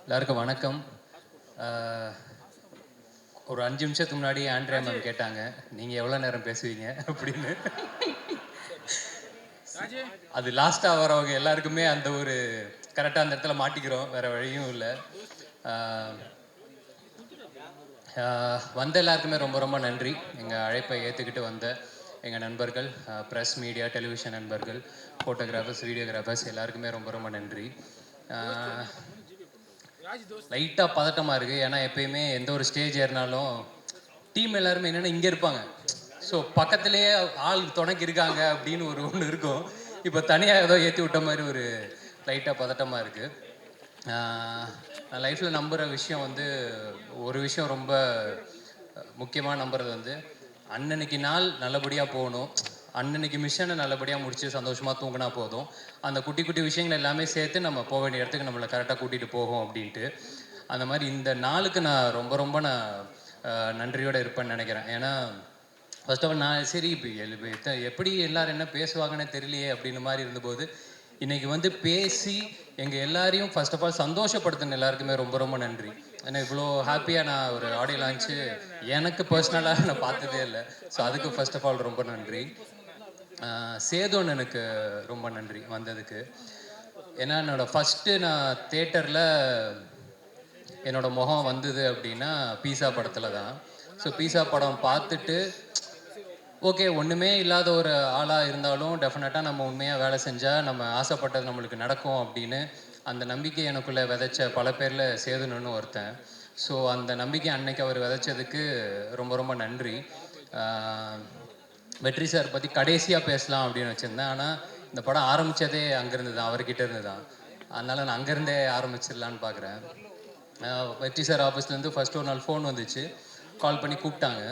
எல்லாருக்கும் வணக்கம். ஒரு 5 நிமிஷத்துக்கு முன்னாடி ஆண்ட்ரியா மேம் கேட்டாங்க, நீங்கள் எவ்வளோ நேரம் பேசுவீங்க அப்படின்னு. அது லாஸ்ட்டாக வரவங்க எல்லாருக்குமே அந்த ஒரு கரெக்டாக அந்த இடத்துல மாட்டிக்கிறோம், வேறு வழியும் இல்லை. வந்த எல்லாருக்குமே ரொம்ப ரொம்ப நன்றி. எங்கள் அழைப்பை ஏற்றுக்கிட்டு வந்த எங்கள் நண்பர்கள், ப்ரெஸ், மீடியா, டெலிவிஷன் நண்பர்கள், ஃபோட்டோகிராஃபர்ஸ், வீடியோகிராஃபர்ஸ் எல்லாருக்குமே ரொம்ப ரொம்ப நன்றி. லைட்டாக பதட்டமாக இருக்குது. ஏன்னா எப்பயுமே எந்த ஒரு ஸ்டேஜ் ஏறினாலும் டீம் எல்லாருமே என்னென்னா இங்கே இருப்பாங்க. ஸோ பக்கத்துலேயே ஆள் துணைக்கு இருக்காங்க அப்படின்னு ஒன்று இருக்கும். இப்போ தனியாக ஏதோ ஏற்றி விட்ட மாதிரி ஒரு லைட்டாக பதட்டமாக இருக்குது. நான் லைஃப்பில் நம்புகிற விஷயம் வந்து ஒரு விஷயம் ரொம்ப முக்கியமாக நம்புறது வந்து அன்னன்னைக்கு நாள் நல்லபடியாக போகணும், அன்னன்னைக்கு மிஷனை நல்லபடியாக முடித்து சந்தோஷமாக தூங்கினா போதும். அந்த குட்டி குட்டி விஷயங்கள் எல்லாமே சேர்த்து நம்ம போக வேண்டிய இடத்துக்கு நம்மளை கரெக்டாக கூட்டிகிட்டு போகும் அப்படின்ட்டு. அந்த மாதிரி இந்த நாளுக்கு நான் ரொம்ப ரொம்ப நன்றியோடு இருப்பேன்னு நினைக்கிறேன். ஏன்னா ஃபர்ஸ்ட் ஆஃப் ஆல் நான் சரி இப்போ எப்படி எல்லோரும் என்ன பேசுவாங்கன்னு தெரியலையே அப்படின்னு மாதிரி இருந்தபோது இன்றைக்கி வந்து பேசி எங்கள் எல்லாரையும் ஃபர்ஸ்ட் ஆஃப் ஆல் சந்தோஷப்படுத்தின எல்லாருக்குமே ரொம்ப ரொம்ப நன்றி. ஏன்னா இவ்வளோ ஹாப்பியாக நான் ஒரு ஆடியோ லான்ச்சு எனக்கு பர்சனலாக நான் பார்த்ததே இல்லை. ஸோ அதுக்கு ஃபர்ஸ்ட் ஆஃப் ஆல் ரொம்ப நன்றி. சேதோன் எனக்கு ரொம்ப நன்றி வந்ததுக்கு. ஏன்னா என்னோடய ஃபஸ்ட்டு நான் தேட்டரில் என்னோடய முகம் வந்தது அப்படின்னா பீஸா படத்தில் தான். ஸோ பீஸா படம் பார்த்துட்டு ஓகே ஒன்றுமே இல்லாத ஒரு ஆளாக இருந்தாலும் டெஃபினட்டாக நம்ம உண்மையாக வேலை செஞ்சால் நம்ம ஆசைப்பட்டது நம்மளுக்கு நடக்கும் அப்படின்னு அந்த நம்பிக்கை எனக்குள்ளே விதைச்ச பல பேரில் சேதுன்னு ஒருத்தன். ஸோ அந்த நம்பிக்கை அன்னைக்கு அவர் விதைச்சதுக்கு ரொம்ப ரொம்ப நன்றி. வெற்றி சார் பற்றி கடைசியாக பேசலாம் அப்படின்னு வச்சுருந்தேன். ஆனால் இந்த படம் ஆரம்பித்ததே அங்கேருந்து தான், அவர்கிட்ட இருந்து தான். அதனால் நான் அங்கேருந்தே ஆரம்பிச்சிடலான்னு பார்க்குறேன். வெற்றி சார் ஆஃபீஸ்லேருந்து ஃபஸ்ட்டு ஒரு நாள் ஃபோன் வந்துச்சு, கால் பண்ணி கூப்பிட்டாங்க.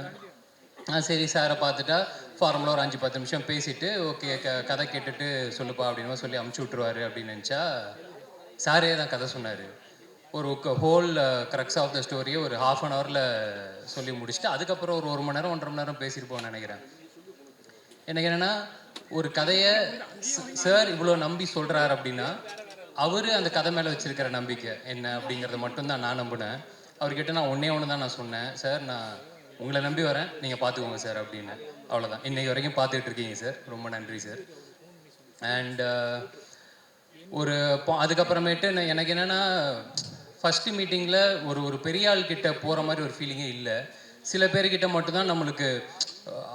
சரி சாரை பார்த்துட்டா ஃபார்முலா ஒரு 5-10 நிமிஷம் பேசிவிட்டு ஓகே கதை கேட்டுட்டு சொல்லுப்பா அப்படின்னு சொல்லி அமுச்சு விட்ருவாரு அப்படின்னு நினச்சா சாரே தான் கதை சொன்னார். ஒரு ஹோல் க்ரக்ஸ் ஆஃப் த ஸ்டோரியை ஒரு ½ சொல்லி முடிச்சுட்டு அதுக்கப்புறம் ஒரு 1 மணி நேரம் 1.5 மணி நேரம் பேசியிருப்போம்னு நினைக்கிறேன். எனக்கு என்னென்னா ஒரு கதையை சார் இவ்வளோ நம்பி சொல்கிறார் அப்படின்னா அவர் அந்த கதை மேலே வச்சுருக்கிற நம்பிக்கை என்ன அப்படிங்கிறத மட்டும்தான் நான் நம்பினேன். அவர்கிட்ட நான் ஒன்று தான் நான் சொன்னேன், சார் நான் உங்களை நம்பி வரேன், நீங்கள் பார்த்துக்கோங்க சார் அப்படின்னு. அவ்வளோதான். இன்றைக்கி வரைக்கும் பார்த்துட்டு இருக்கீங்க சார், ரொம்ப நன்றி சார். அண்ட் அதுக்கப்புறமேட்டு எனக்கு என்னென்னா ஃபஸ்ட்டு மீட்டிங்கில் ஒரு பெரிய ஆள்கிட்ட போகிற மாதிரி ஒரு ஃபீலிங்கே இல்லை. சில பேர்கிட்ட மட்டும்தான் நம்மளுக்கு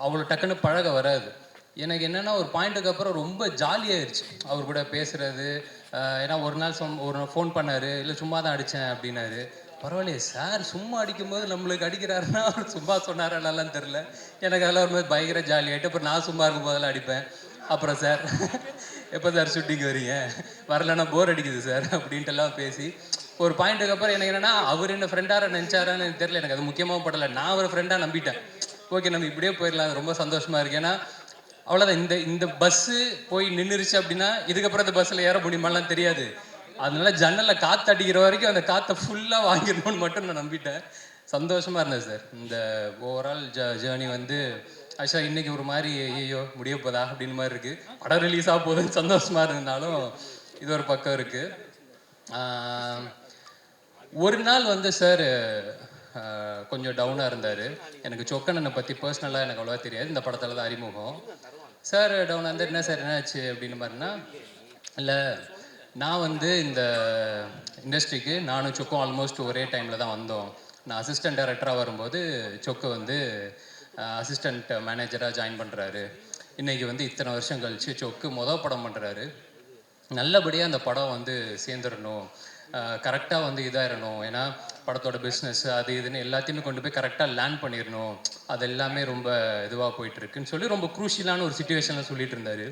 அவ்வளோ டக்குன்னு பழக வராது. எனக்கு என்னென்னா ஒரு பாயிண்ட்டுக்கு அப்புறம் ரொம்ப ஜாலியாகிடுச்சு அவர் கூட பேசுகிறது. ஏன்னா ஒரு நாள் ஃபோன் பண்ணார், இல்லை சும்மா தான் அடித்தேன் அப்படின்னாரு. பரவாயில்லையே சார் சும்மா அடிக்கும்போது நம்மளுக்கு அடிக்கிறாருன்னா அவர் சும்மா சொன்னாரான்னு தெரில. எனக்கு அதெல்லாம் ஒரு மாதிரி பயங்கர ஜாலியாகிட்டு அப்புறம் நான் சும்மா இருக்கும் போதெல்லாம் அடிப்பேன். அப்புறம் சார் எப்போ சார் ஷூட்டிங் வரீங்க, வரலன்னா போர் அடிக்குது சார் அப்படின்ட்டுலாம் பேசி ஒரு பாயிண்ட்டுக்கு அப்புறம் எனக்கு என்னென்னா அவர் என்ன ஃப்ரெண்டாக நினச்சாரான்னு எனக்கு தெரியல. எனக்கு அது முக்கியமாக படலை, நான் ஒரு ஃப்ரெண்டாக நம்பிட்டேன். ஓகே நம்ம இப்படியே போயிடலாம், ரொம்ப சந்தோஷமாக இருக்குது. ஏன்னா அவ்வளோதான், இந்த பஸ்ஸு போய் நின்றுருச்சு அப்படின்னா இதுக்கப்புறம் அந்த பஸ்ஸில் ஏற முடியுமாலாம் தெரியாது. அதனால ஜன்னலில் காற்று அடிக்கிற வரைக்கும் அந்த காற்றை ஃபுல்லாக வாங்கிடணும்னு மட்டும் நான் நம்பிட்டேன். சந்தோஷமாக இருந்தேன் சார். இந்த ஓவரால் ஜேர்னி வந்து ஆக்சுவலாக இன்றைக்கி ஒரு மாதிரி ஐயோ முடிய போதா அப்படின்னு மாதிரி இருக்குது. படம் ரிலீஸ் ஆக போகுதுன்னு சந்தோஷமாக இருந்தாலும் இது ஒரு பக்கம் இருக்குது. ஒரு நாள் வந்து சார் கொஞ்சம் டவுனாக இருந்தார். எனக்கு சொக்கண்ணனை பற்றி பர்சனலாக எனக்கு அவ்வளோவா தெரியாது, இந்த படத்தில் தான் அறிமுகம். சார் டவுனாக இருந்தால் என்ன சார் என்னாச்சு அப்படின்னு மாதிரினா, இல்லை நான் வந்து இந்த இண்டஸ்ட்ரிக்கு நானும் சொக்கும் ஆல்மோஸ்ட் ஒரே டைமில் தான் வந்தோம். நான் அசிஸ்டன்ட் டைரக்டராக வரும்போது சொக்கு வந்து அசிஸ்டண்ட் மேனேஜராக ஜாயின் பண்ணுறாரு. இன்றைக்கி வந்து இத்தனை வருஷம் கழித்து சொக்கு மொதல் படம் பண்ணுறாரு. நல்லபடியாக அந்த படம் வந்து சேர்ந்துடணும், கரெக்டாக வந்து இதாகிடணும். ஏன்னா படத்தோட பிஸ்னஸ் அது இதுன்னு எல்லாத்தையுமே கொண்டு போய் கரெக்டாக லேண்ட் பண்ணிடணும். அது எல்லாமே ரொம்ப இதுவாக போயிட்டுருக்குன்னு சொல்லி ரொம்ப குரூஷியலான ஒரு சுச்சுவேஷனில் சொல்லிட்டு இருந்தார்.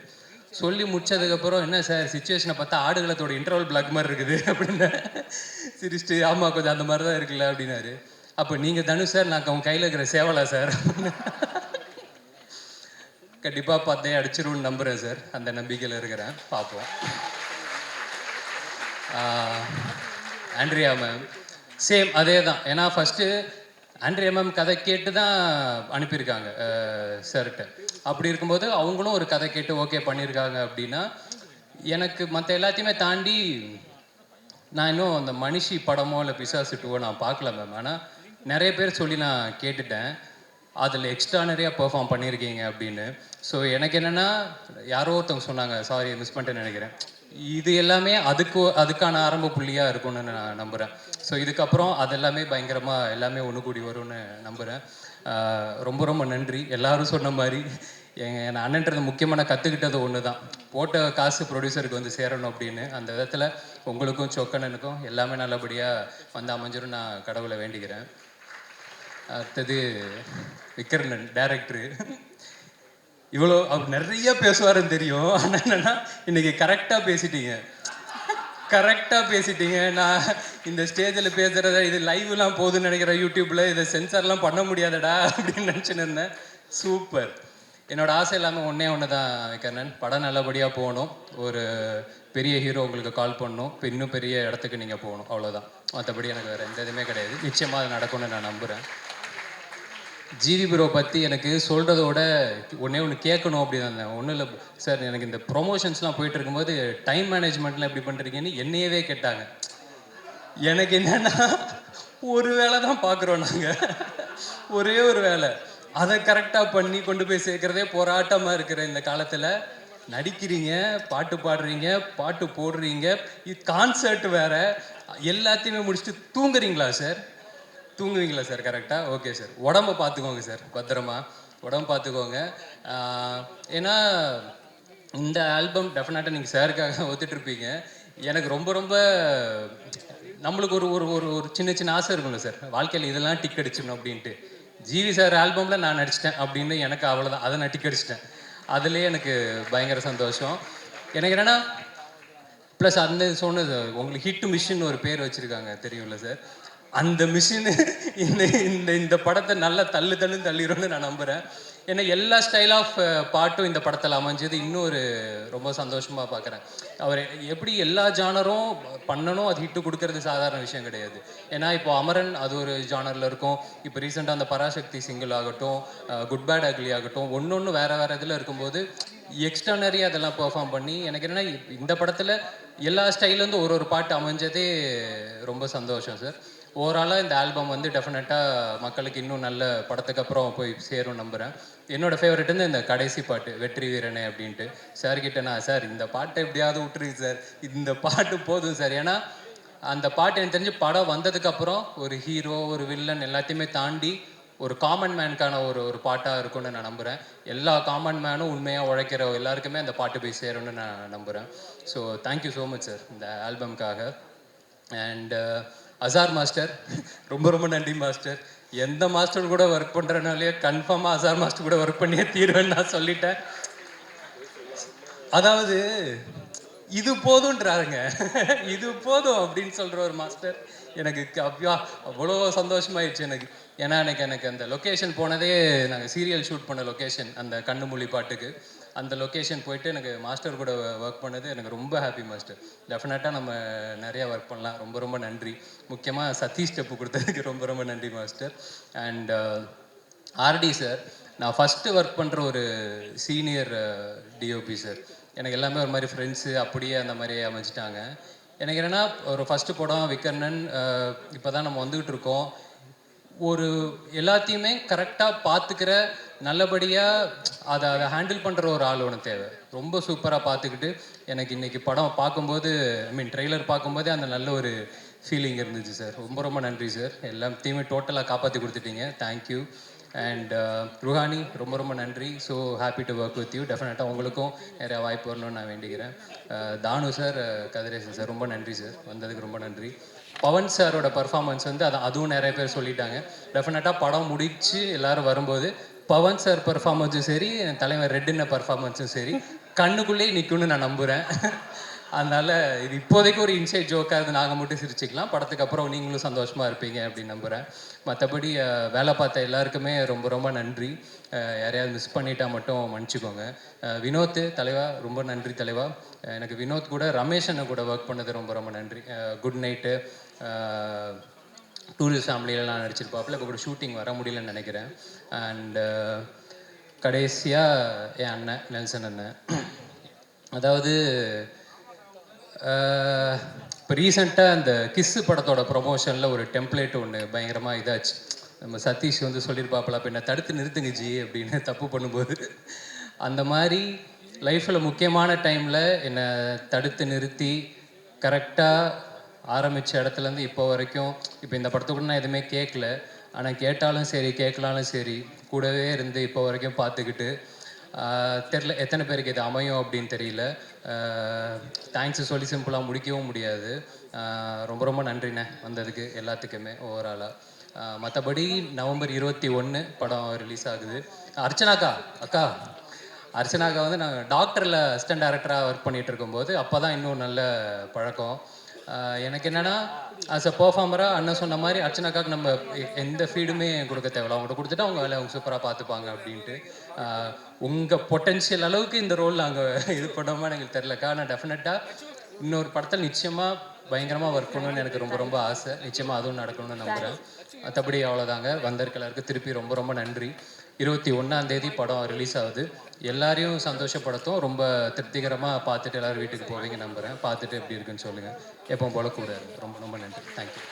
சொல்லி முடிச்சதுக்கப்புறம் என்ன சார் சுச்சுவேஷனை பார்த்தா ஆடுகளத்தோட இன்டர்வல் பிளாக் மாதிரி இருக்குது அப்படின்னு சிரிச்சுட்டு ஆமாம் கொஞ்சம் அந்த மாதிரி தான் இருக்குல்ல அப்படின்னாரு. அப்போ நீங்கள் தனுஷ் சார், நான் அவங்க கையில் இருக்கிற சேவலா சார்? கண்டிப்பாக பார்த்தே அடிச்சிருன்னு நம்புகிறேன் சார், அந்த நம்பிக்கையில் இருக்கிறேன், பார்ப்போம். ஆண்ட்ரியா மேம் சேம் அதே தான். ஏன்னா ஃபஸ்ட்டு ஆண்ட்ரியா மேம் கதை கேட்டு தான் அனுப்பியிருக்காங்க சார்கிட்ட. அப்படி இருக்கும்போது அவங்களும் ஒரு கதை கேட்டு ஓகே பண்ணியிருக்காங்க அப்படின்னா எனக்கு மற்ற எல்லாத்தையுமே தாண்டி நான் இன்னும் அந்த மனிஷி படமோ இல்லை பிசாசு டூவோ நான் பார்க்கல மேம். ஆனால் நிறைய பேர் சொல்லி நான் கேட்டுட்டேன், அதில் எக்ஸ்ட்ரானரியாக பெர்ஃபார்ம் பண்ணியிருக்கீங்க அப்படின்னு. ஸோ எனக்கு என்னென்னா, யாரோ ஒருத்தவங்க சொன்னாங்க, சாரி மிஸ் பண்ணிட்டேன்னு நினைக்கிறேன், இது எல்லாமே அதுக்கான ஆரம்ப புள்ளியாக இருக்கும்னு நான் நம்புகிறேன். ஸோ இதுக்கப்புறம் அது எல்லாமே பயங்கரமாக எல்லாமே ஒன்று கூடி வரும்னு நம்புகிறேன். ரொம்ப ரொம்ப நன்றி. எல்லாரும் சொன்ன மாதிரி என் அண்ணன்றது முக்கியமாக நான் கற்றுக்கிட்டது ஒன்று தான், போட்ட காசு ப்ரொடியூசருக்கு வந்து சேரணும் அப்படின்னு. அந்த விதத்தில் உங்களுக்கும் சொக்கண்ணனுக்கும் எல்லாமே நல்லபடியாக வந்து அமைஞ்சிரும் நான் கடவுளை வேண்டிக்கிறேன். அடுத்தது விக்ரமன் டைரக்டரு. இவ்வளோ அவர் நிறைய பேசுவாருன்னு தெரியும், ஆனால் என்னென்னா இன்னைக்கு கரெக்டாக பேசிட்டீங்க, கரெக்டாக பேசிட்டீங்க. நான் இந்த ஸ்டேஜில் பேசுகிறத இது லைவ்லாம் போகுதுன்னு நினைக்கிறேன் யூடியூப்பில், இதை சென்சார்லாம் பண்ண முடியாதடா அப்படின்னு நினச்சின்னு இருந்தேன். சூப்பர். என்னோட ஆசை எல்லாமே ஒன்று தான் விக்ரமன், படம் நல்லபடியாக போகணும், ஒரு பெரிய ஹீரோ உங்களுக்கு கால் பண்ணணும், இப்போ இன்னும் பெரிய இடத்துக்கு நீங்கள் போகணும், அவ்வளோதான். மற்றபடி எனக்கு வேறு எந்த இதுவுமே கிடையாது. நிச்சயமாக அது நடக்கும்னு நான் நம்புகிறேன். ஜிவி ப்ரோ பற்றி எனக்கு சொல்கிறதோட ஒன்று கேட்கணும் அப்படின்னு இருந்தேன். ஒன்றும் இல்லை சார், எனக்கு இந்த ப்ரொமோஷன்ஸ்லாம் போயிட்டு இருக்கும்போது டைம் மேனேஜ்மெண்ட்லாம் எப்படி பண்ணுறீங்கன்னு என்னையவே கேட்டாங்க. எனக்கு என்னென்னா, ஒரு வேலை தான் பார்க்குறோம் நாங்கள், ஒரே ஒரு வேலை, அதை கரெக்டாக பண்ணி கொண்டு போய் சேர்க்குறதே போராட்டமாக இருக்கிற இந்த காலத்தில் நடிக்கிறீங்க, பாட்டு பாடுறீங்க, பாட்டு போடுறீங்க, இது கான்சர்ட் வேறு, எல்லாத்தையுமே முடிச்சுட்டு தூங்குறீங்களா சார்? தூங்குவீங்களா சார்? கரெக்டாக, ஓகே சார். உடம்பை பார்த்துக்கோங்க சார், பத்திரமா உடம்பு பார்த்துக்கோங்க. ஏன்னா இந்த ஆல்பம் டெஃபினட்டாக நீங்கள் சாருக்காக ஒத்துட்ருப்பீங்க. எனக்கு ரொம்ப ரொம்ப நம்மளுக்கு ஒரு ஒரு ஒரு ஒரு சின்ன சின்ன ஆசை இருக்கும்ல சார், வாழ்க்கையில் இதெல்லாம் டிக் அடிச்சிடணும் அப்படின்ட்டு. ஜிவி சார் ஆல்பமில் நான் நடிச்சிட்டேன் அப்படின்னு எனக்கு அவ்வளோதான், அதை நான் டிக் அடிச்சிட்டேன். அதுலேயே எனக்கு பயங்கர சந்தோஷம். எனக்கு என்னென்னா, ப்ளஸ் அந்த சொன்னது உங்களுக்கு ஹிட் மிஷின் ஒரு பேர் வச்சுருக்காங்க தெரியும்ல சார், அந்த மிஷினு இந்த இந்த இந்த படத்தை நல்லா தள்ளிடும்னு நான் நம்புகிறேன். ஏன்னா எல்லா ஸ்டைல் ஆஃப் பாட்டும் இந்த படத்தில் அமைஞ்சது இன்னும் ஒரு ரொம்ப சந்தோஷமாக பார்க்குறேன். அவர் எப்படி எல்லா ஜானரும் பண்ணணும், அது ஹிட்டு கொடுக்கறது சாதாரண விஷயம் கிடையாது. ஏன்னா இப்போ அமரன் அது ஒரு ஜானரில் இருக்கும், இப்போ ரீசெண்டாக அந்த பராசக்தி சிங்கிள் ஆகட்டும், குட் பேட் அக்லி ஆகட்டும், ஒன்று வேறு இதில் இருக்கும்போது எக்ஸ்டர்னரி அதெல்லாம் பெர்ஃபார்ம் பண்ணி, எனக்கு என்னென்னா இந்த படத்தில் எல்லா ஸ்டைலேருந்து ஒரு பாட்டு அமைஞ்சதே ரொம்ப சந்தோஷம் சார். ஓவராலாக இந்த ஆல்பம் வந்து டெஃபினட்டாக மக்களுக்கு இன்னும் நல்ல படத்துக்கு அப்புறம் போய் சேரும் நம்புகிறேன். என்னோடய ஃபேவரெட் வந்து இந்த கடைசி பாட்டு வெற்றி வீரனே அப்படின்ட்டு. சார்கிட்ட நான், சார் இந்த பாட்டை எப்படியாவது விட்டுருங்க சார், இந்த பாட்டு போதும் சார். ஏன்னா அந்த பாட்டு எனக்கு தெரிஞ்சு படம் வந்ததுக்கப்புறம் ஒரு ஹீரோ ஒரு வில்லன் எல்லாத்தையுமே தாண்டி ஒரு காமன் மேனுக்கான ஒரு பாட்டாக இருக்கும்னு நான் நம்புகிறேன். எல்லா காமன் மேனும் உண்மையாக உழைக்கிற எல்லாருக்குமே அந்த பாட்டு போய் சேரும்னு நான் நம்புகிறேன். So thank you so much sir இந்த ஆல்பம்காக. அண்ட் அசார் மாஸ்டர், ரொம்ப ரொம்ப நன்றி மாஸ்டர். எந்த மாஸ்டர் கூட ஒர்க் பண்ணுறனாலே கன்ஃபார்மாக அசார் மாஸ்டர் கூட ஒர்க் பண்ணியே தீர்வேன்னு நான் சொல்லிட்டேன். அதாவது இது போதுன்றாருங்க, இது போதும் அப்படின்னு சொல்கிற ஒரு மாஸ்டர் எனக்கு அவ்வளோ சந்தோஷமாயிடுச்சு எனக்கு. ஏன்னா எனக்கு அந்த லொக்கேஷன் போனதே, நாங்கள் சீரியல் ஷூட் பண்ண லொக்கேஷன் அந்த கண்ணுமொழி பாட்டுக்கு, அந்த லொக்கேஷன் போயிட்டு எனக்கு மாஸ்டர் கூட ஒர்க் பண்ணது எனக்கு ரொம்ப ஹாப்பி மாஸ்டர். டெஃபினட்டாக நம்ம நிறையா ஒர்க் பண்ணலாம். ரொம்ப ரொம்ப நன்றி. முக்கியமாக சதீஷ் ஸ்டெப்பு கொடுத்ததுக்கு ரொம்ப ரொம்ப நன்றி மாஸ்டர். அண்ட் ஆர்டி சார், நான் ஃபஸ்ட்டு ஒர்க் பண்ணுற ஒரு சீனியர் டிஓபி சார். எனக்கு எல்லாமே ஒரு மாதிரி ஃப்ரெண்ட்ஸு அப்படியே அந்த மாதிரி அமைச்சிட்டாங்க. எனக்கு என்னென்னா, ஒரு ஃபஸ்ட்டு படம் விக்கர்ணன், இப்போ தான் நம்ம வந்துக்கிட்டு இருக்கோம். ஒரு எல்லாத்தையுமே கரெக்டாக பார்த்துக்கிற, நல்லபடியாக அதை ஹேண்டில் பண்ணுற ஒரு ஆள் ஒன்று தேவை. ரொம்ப சூப்பராக பார்த்துக்கிட்டு எனக்கு இன்றைக்கி படம் பார்க்கும்போது, ட்ரெய்லர் பார்க்கும்போதே அந்த நல்ல ஒரு ஃபீலிங் இருந்துச்சு சார். ரொம்ப ரொம்ப நன்றி சார், எல்லாத்தையுமே டோட்டலாக காப்பாற்றி கொடுத்துட்டீங்க. தேங்க்யூ. அண்ட் ருஹானி, ரொம்ப ரொம்ப நன்றி. So happy to work with you. டெஃபினட்டாக உங்களுக்கும் நிறையா வாய்ப்பு வரணும்னு நான் வேண்டிக்கிறேன். தானு சார், கதிரேசன் சார், ரொம்ப நன்றி சார், வந்ததுக்கு ரொம்ப நன்றி. பவன் சாரோட பர்ஃபார்மன்ஸ் வந்து அதுவும் நிறைய பேர் சொல்லிட்டாங்க. டெஃபினட்டாக படம் முடித்து எல்லோரும் வரும்போது பவன் சார் பர்ஃபார்மன்ஸும் சரி, தலைவர் ரெட்டின பர்ஃபார்மன்ஸும் சரி கண்ணுக்குள்ளேயே நிற்கும்னு நான் நம்புகிறேன். அதனால் இது இப்போதைக்கு ஒரு இன்சைட் ஜோக்காக இருந்து நாங்கள் மட்டும் சிரிச்சிக்கலாம், படத்துக்கு அப்புறம் நீங்களும் சந்தோஷமாக இருப்பீங்க அப்படின்னு நம்புகிறேன். மற்றபடி வேலை பார்த்த எல்லாருக்குமே ரொம்ப ரொம்ப நன்றி. யாரையாவது மிஸ் பண்ணிட்டா மட்டும் மன்னிச்சிக்கோங்க. வினோத் தலைவா, ரொம்ப நன்றி தலைவா. எனக்கு வினோத் கூட ரமேஷ் அண்ணன் கூட ஒர்க் பண்ணது ரொம்ப ரொம்ப நன்றி. குட் நைட்டு, டூரிஸ்ட் ஃபேமிலியெல்லாம் நடிச்சிருப்பாப்பில், இப்போ கூட ஷூட்டிங் வர முடியலன்னு நினைக்கிறேன். அண்டு கடைசியாக என் அண்ணன் நெல்சன் அண்ணன். அதாவது இப்போ ரீசெண்டாக அந்த கிஸ்ஸு படத்தோட ப்ரொமோஷனில் ஒரு டெம்ப்ளேட் ஒன்று பயங்கரமாக இதாச்சு. நம்ம சதீஷ் வந்து சொல்லியிருப்பாப்பில், அப்போ என்னை தடுத்து நிறுத்துங்க ஜி அப்படின்னு தப்பு பண்ணும்போது. அந்த மாதிரி லைஃப்பில் முக்கியமான டைமில் என்னை தடுத்து நிறுத்தி கரெக்டாக ஆரம்பித்த இடத்துலேருந்து இப்போ வரைக்கும், இப்போ இந்த படத்துக்கு நான் எதுவுமே கேட்கல, ஆனால் கேட்டாலும் சரி கேட்கலாலும் சரி கூடவே இருந்து இப்போ வரைக்கும் பார்த்துக்கிட்டு, தெரில எத்தனை பேருக்கு இது அமையும் அப்படின்னு தெரியல. தேங்க்ஸ் சொல்லி சிம்பிளாக முடிக்கவும் முடியாது. ரொம்ப ரொம்ப நன்றிண்ணே வந்ததுக்கு எல்லாத்துக்குமே ஓவராலாக. மற்றபடி நவம்பர் 21 படம் ரிலீஸ் ஆகுது. அர்ச்சனாக்கா அக்கா அர்ச்சனாக்கா வந்து நான் டாக்டரில் அசிஸ்டன்ட் டைரக்டராக ஒர்க் பண்ணிகிட்டு இருக்கும்போது அப்போ தான் இன்னும் நல்ல பழக்கம். எனக்கு என்னென்னா ஆஸ் அ பர்ஃபார்மராக அண்ணன் சொன்ன மாதிரி அர்ச்சனாக்காவுக்கு நம்ம எந்த ஃபீடுமே கொடுக்க தேவையில்ல, அவங்கள்ட்ட கொடுத்துட்டு அவங்க வேலை அவங்க சூப்பராக பார்த்துப்பாங்க அப்படின்ட்டு. உங்கள் பொட்டென்ஷியல் அளவுக்கு இந்த ரோல் நாங்கள் இது பண்ணோமா எனக்கு தெரிலக்கா. ஆனால் டெஃபினட்டாக இன்னொரு படத்தில் நிச்சயமாக பயங்கரமாக ஒர்க் பண்ணணும்னு எனக்கு ரொம்ப ரொம்ப ஆசை. நிச்சயமாக அதுவும் நடக்கணும்னு நம்புகிறேன். மற்றபடி அவ்வளோதாங்க. வந்திருக்க எல்லாருக்கும் திருப்பி ரொம்ப ரொம்ப நன்றி. 21ஆம் தேதி படம் ரிலீஸ் ஆகுது. எல்லாரையும் சந்தோஷப்படுத்தும். ரொம்ப திருப்திகரமாக பார்த்துட்டு எல்லோரும் வீட்டுக்கு போவீங்க நம்புகிறேன். பார்த்துட்டு எப்படி இருக்குன்னு சொல்லுங்கள். எப்போ போல கூட ரொம்ப ரொம்ப நன்றி. தேங்க்யூ.